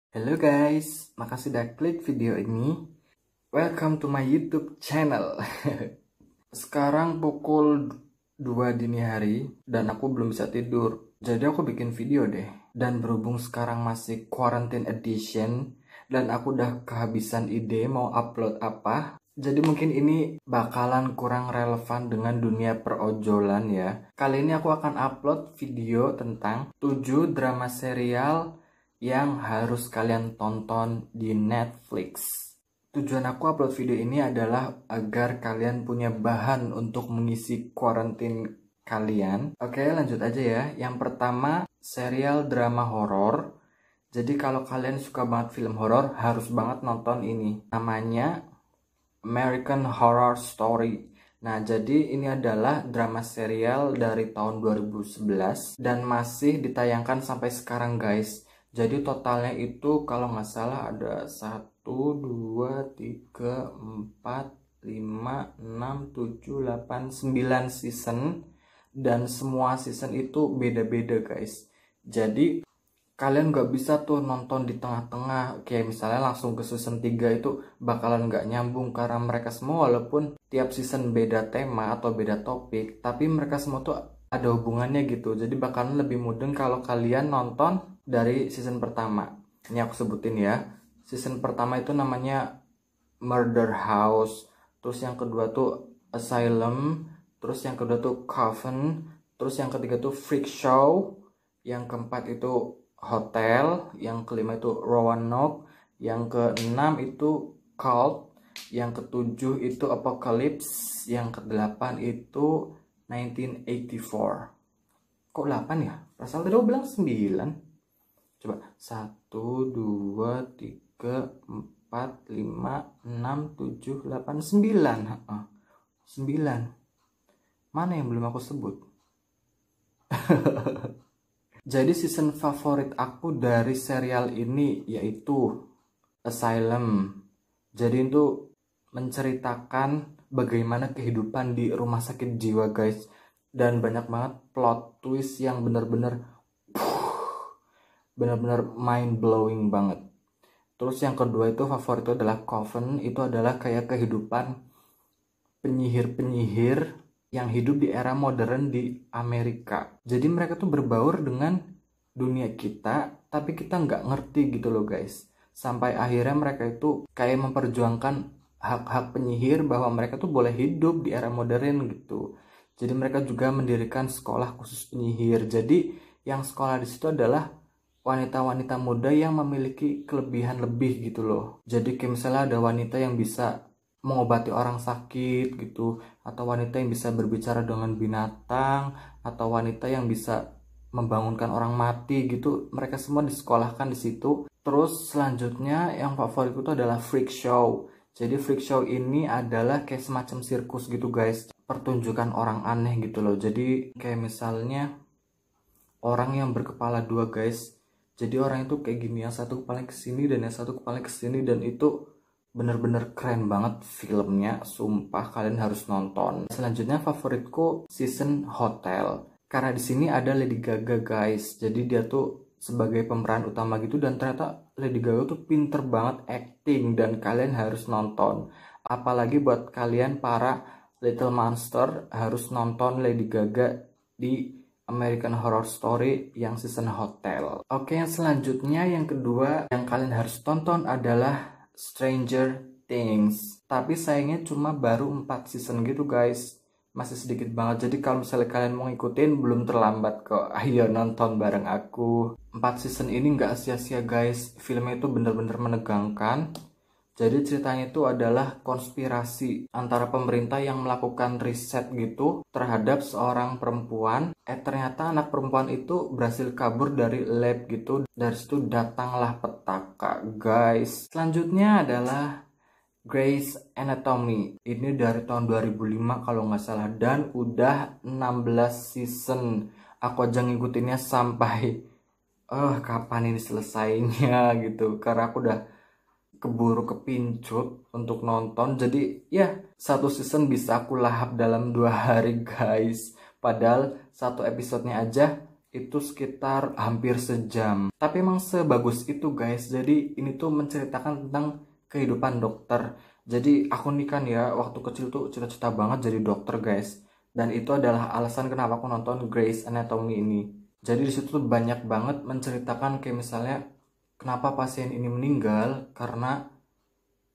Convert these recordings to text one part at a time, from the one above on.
Halo guys, makasih udah klik video ini. Welcome to my YouTube channel. Sekarang pukul 2 dini hari dan aku belum bisa tidur. Jadi aku bikin video deh. Dan berhubung sekarang masih quarantine edition dan aku udah kehabisan ide mau upload apa. Jadi mungkin ini bakalan kurang relevan dengan dunia perojolan ya. Kali ini aku akan upload video tentang 7 drama serial yang harus kalian tonton di Netflix. Tujuan aku upload video ini adalah agar kalian punya bahan untuk mengisi quarantine kalian. Oke, lanjut aja ya. Yang pertama, serial drama horor. Jadi kalau kalian suka banget film horor, harus banget nonton ini. Namanya American Horror Story. Nah, jadi ini adalah drama serial dari tahun 2011 dan masih ditayangkan sampai sekarang guys. Jadi totalnya itu kalau nggak salah ada 1, 2, 3, 4, 5, 6, 7, 8, 9 season. Dan semua season itu beda-beda guys. Jadi kalian nggak bisa tuh nonton di tengah-tengah. Kayak misalnya langsung ke season 3 itu bakalan nggak nyambung. Karena mereka semua walaupun tiap season beda tema atau beda topik, tapi mereka semua tuh ada hubungannya gitu. Jadi bakalan lebih mudah kalau kalian nonton dari season pertama. Ini aku sebutin ya. Season pertama itu namanya Murder House. Terus yang kedua tuh Asylum. Terus yang kedua tuh Coven. Terus yang ketiga tuh Freak Show. Yang keempat itu Hotel. Yang kelima itu Roanoke. Yang keenam itu Cult. Yang ketujuh itu Apocalypse. Yang kedelapan itu 1984. Kok 8 ya? Perasaan tadi aku bilang 9. Coba 1, 2, 3, 4, 5, 6, 7, 8, 9. 9. Mana yang belum aku sebut? Jadi season favorit aku dari serial ini yaitu Asylum. Jadi itu menceritakan bagaimana kehidupan di rumah sakit jiwa guys. Dan banyak banget plot twist yang benar-benar mind blowing banget. Terus yang kedua itu favorit itu adalah Coven. Itu adalah kayak kehidupan penyihir-penyihir yang hidup di era modern di Amerika. Jadi mereka tuh berbaur dengan dunia kita, tapi kita nggak ngerti gitu loh guys. Sampai akhirnya mereka itu kayak memperjuangkan hak-hak penyihir bahwa mereka tuh boleh hidup di era modern gitu. Jadi mereka juga mendirikan sekolah khusus penyihir. Jadi yang sekolah di situ adalah wanita-wanita muda yang memiliki kelebihan lebih gitu loh. Jadi kayak misalnya ada wanita yang bisa mengobati orang sakit gitu, atau wanita yang bisa berbicara dengan binatang, atau wanita yang bisa membangunkan orang mati gitu. Mereka semua disekolahkan di situ. Terus selanjutnya yang favoritku itu adalah Freak Show. Jadi Freak Show ini adalah kayak semacam sirkus gitu guys. Pertunjukan orang aneh gitu loh. Jadi kayak misalnya orang yang berkepala dua guys. Jadi orang itu kayak gini, yang satu kepala ke sini dan yang satu kepala ke sini, dan itu bener-bener keren banget filmnya, sumpah kalian harus nonton. Selanjutnya favoritku season Hotel. Karena di sini ada Lady Gaga guys. Jadi dia tuh sebagai pemeran utama gitu, dan ternyata Lady Gaga tuh pinter banget acting dan kalian harus nonton. Apalagi buat kalian para Little Monster, harus nonton Lady Gaga di American Horror Story yang season Hotel. Oke, yang selanjutnya yang kedua yang kalian harus tonton adalah Stranger Things. Tapi sayangnya cuma baru 4 season gitu guys. Masih sedikit banget. Jadi kalau misalnya kalian mau ngikutin belum terlambat kok. Ayo nonton bareng aku. 4 season ini nggak sia-sia guys. Filmnya itu bener-bener menegangkan. Jadi ceritanya itu adalah konspirasi antara pemerintah yang melakukan riset gitu terhadap seorang perempuan. Ternyata anak perempuan itu berhasil kabur dari lab gitu. Dari situ datanglah petaka guys. Selanjutnya adalah Grey's Anatomy. Ini dari tahun 2005 kalau nggak salah. Dan udah 16 season. Aku aja ngikutinnya sampai kapan ini selesainya gitu. Karena aku udah keburu kepincut untuk nonton. Jadi ya satu season bisa aku lahap dalam 2 hari guys. Padahal satu episodenya aja itu sekitar hampir sejam. Tapi emang sebagus itu guys. Jadi ini tuh menceritakan tentang kehidupan dokter. Jadi aku nih kan ya waktu kecil tuh cita-cita banget jadi dokter guys. Dan itu adalah alasan kenapa aku nonton Grey's Anatomy ini. Jadi di situ tuh banyak banget menceritakan kayak misalnya kenapa pasien ini meninggal karena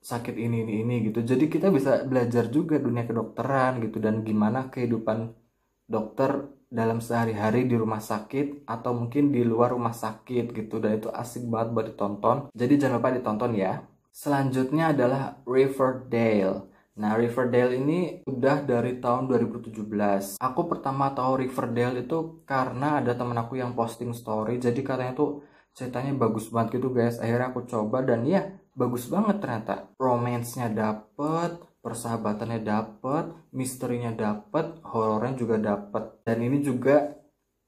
sakit ini gitu. Jadi kita bisa belajar juga dunia kedokteran gitu dan gimana kehidupan dokter dalam sehari-hari di rumah sakit atau mungkin di luar rumah sakit gitu, dan itu asik banget buat ditonton. Jadi jangan lupa ditonton ya. Selanjutnya adalah Riverdale. Nah, Riverdale ini udah dari tahun 2017. Aku pertama tahu Riverdale itu karena ada temen aku yang posting story. Jadi katanya tuh ceritanya bagus banget gitu guys. Akhirnya aku coba dan ya bagus banget ternyata. Romance-nya dapet, persahabatannya dapet, misterinya dapet, horornya juga dapet. Dan ini juga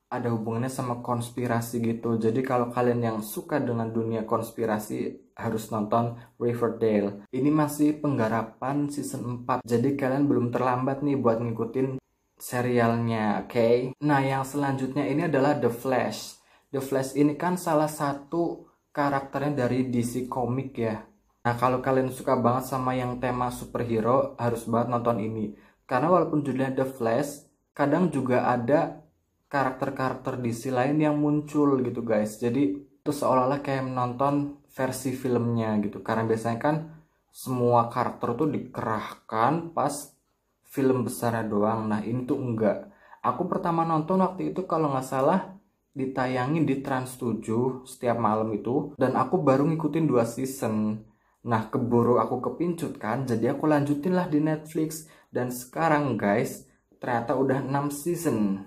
ada hubungannya sama konspirasi gitu. Jadi kalau kalian yang suka dengan dunia konspirasi harus nonton Riverdale. Ini masih penggarapan season 4. Jadi kalian belum terlambat nih buat ngikutin serialnya, oke? Nah, yang selanjutnya ini adalah The Flash. The Flash ini kan salah satu karakternya dari DC Comics ya. Nah, kalau kalian suka banget sama yang tema superhero, harus banget nonton ini. Karena walaupun judulnya The Flash, kadang juga ada karakter-karakter DC lain yang muncul gitu guys. Jadi itu seolah-olah kayak menonton versi filmnya gitu. Karena biasanya kan semua karakter tuh dikerahkan pas film besarnya doang. Nah ini tuh enggak. Aku pertama nonton waktu itu kalau nggak salah ditayangin di Trans 7 setiap malam itu. Dan aku baru ngikutin 2 season. Nah keburu aku kepincut kan. Jadi aku lanjutin lah di Netflix. Dan sekarang guys ternyata udah 6 season.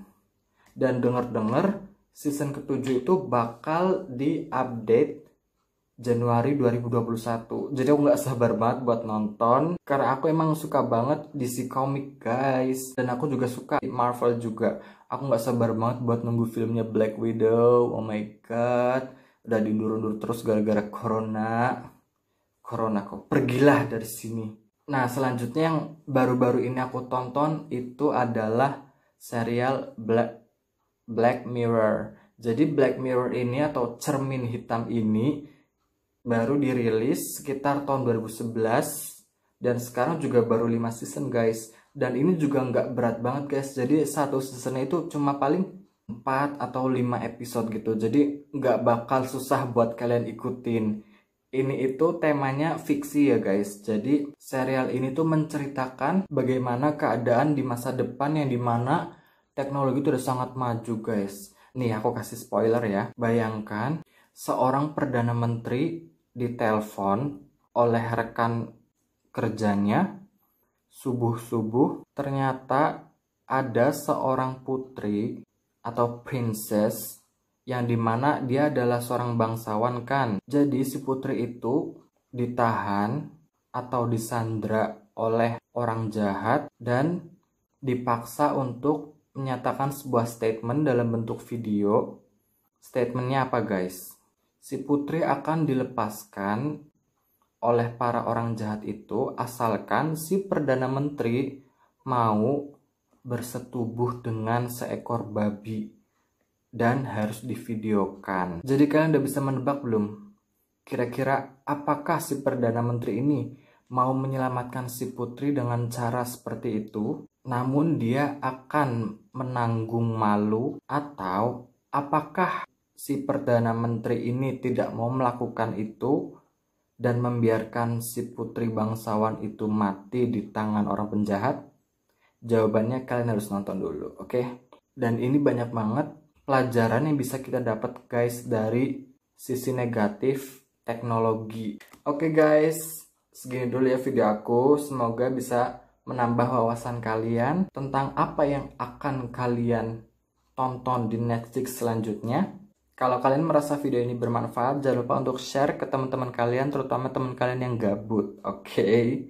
Dan denger-denger season ke-7 itu bakal diupdate Januari 2021. Jadi aku nggak sabar banget buat nonton. Karena aku emang suka banget DC Comics guys. Dan aku juga suka Marvel juga. Aku nggak sabar banget buat nunggu filmnya Black Widow. Oh my god. Udah diundur-undur terus gara-gara corona. Corona kok. Pergilah dari sini. Nah selanjutnya yang baru-baru ini aku tonton itu adalah serial Black Mirror. Jadi Black Mirror ini atau cermin hitam ini baru dirilis sekitar tahun 2011 dan sekarang juga baru 5 season guys. Dan ini juga nggak berat banget guys. Jadi satu seasonnya itu cuma paling 4 atau 5 episode gitu. Jadi nggak bakal susah buat kalian ikutin. Ini itu temanya fiksi ya guys. Jadi serial ini tuh menceritakan bagaimana keadaan di masa depan yang dimana teknologi itu udah sangat maju guys. Nih aku kasih spoiler ya. Bayangkan seorang perdana menteri ditelepon oleh rekan kerjanya subuh-subuh. Ternyata ada seorang putri atau princess yang dimana dia adalah seorang bangsawan kan. Jadi si putri itu ditahan atau disandra oleh orang jahat dan dipaksa untuk menyatakan sebuah statement dalam bentuk video. Statementnya apa guys? Si putri akan dilepaskan oleh para orang jahat itu asalkan si perdana menteri mau bersetubuh dengan seekor babi dan harus divideokan. Jadi kalian udah bisa menebak belum? Kira-kira apakah si perdana menteri ini mau menyelamatkan si putri dengan cara seperti itu? Namun dia akan menanggung malu, atau apakah si perdana menteri ini tidak mau melakukan itu dan membiarkan si putri bangsawan itu mati di tangan orang penjahat? Jawabannya kalian harus nonton dulu, oke? Dan ini banyak banget pelajaran yang bisa kita dapat guys dari sisi negatif teknologi. Oke guys, segini dulu ya video aku. Semoga bisa menambah wawasan kalian tentang apa yang akan kalian tonton di Netflix selanjutnya. Kalau kalian merasa video ini bermanfaat, jangan lupa untuk share ke teman-teman kalian, terutama teman kalian yang gabut. Oke.